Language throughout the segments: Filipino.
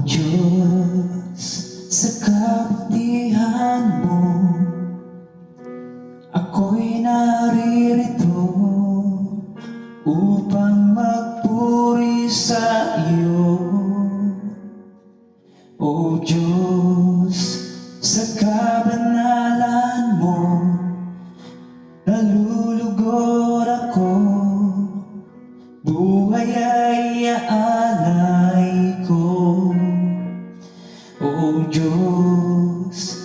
O Diyos, sa kabutihan mo, ako'y naririto upang magpuri sa iyo. O Diyos, sa kabanalan mo, nalulugod ako, buhay ay aalay ko. O Diyos,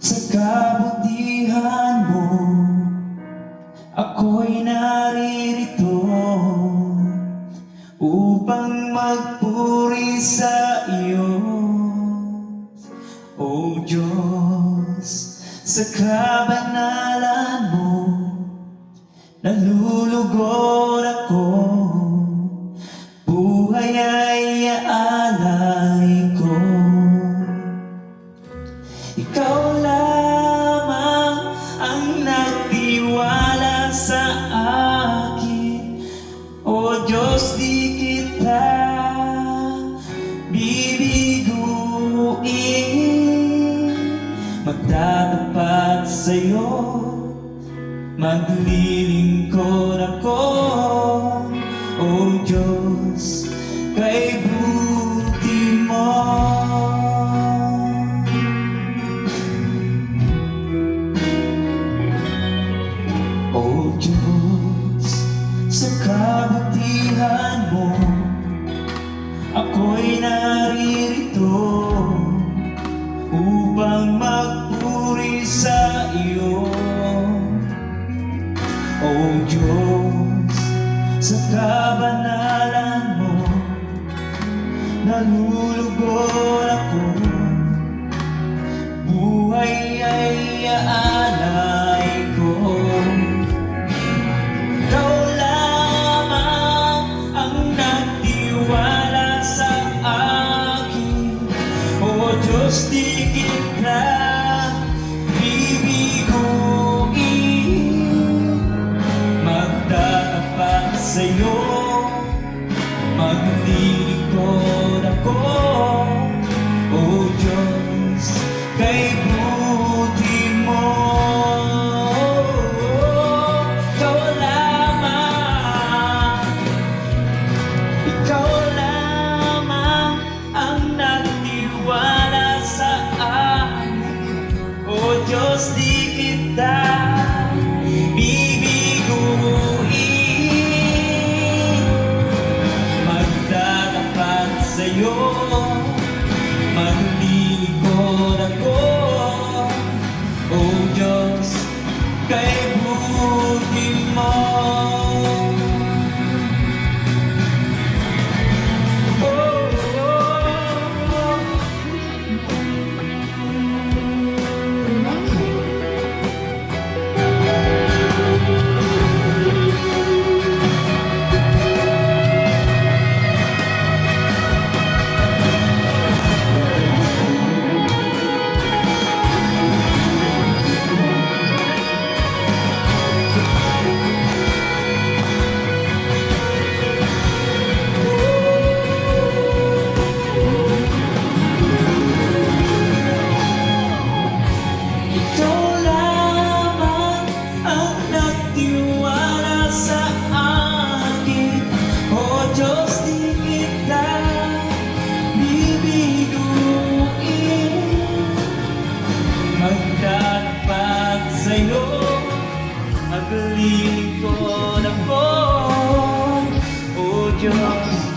sa kabutihan mo, ako'y naririto upang magpuri sa iyo. O Diyos, sa kabanalan mo, nalulugod ako, buhay ay aalay ko. Ikaw lamang ang nagtiwala sa akin. O Diyos, di kita bibiguin. Magtatapat sa'yo, maglilingkod ako. O Diyos, kay buti mo. O Diyos, sa kabutihan mo, ako'y naririto upang magpuri sa iyo. O Diyos, sa kabanalan mo, nalulugod ako, buhay ay aalay ko. Ikaw lamang ang nagtiwala sa akin. O Diyos, di kita bibiguin. Magtatapat sa'yo, maglilingkod ako. O Diyos, kay buti mo. Ikaw lamang ang nagtiwala sa akin. O Diyos, di kita bibiguin. Magtatapat sa'yo, maglilingkod ako. O Diyos, kay buti mo. Magtatapat sa'yo, maglilingkod ako. O Diyos,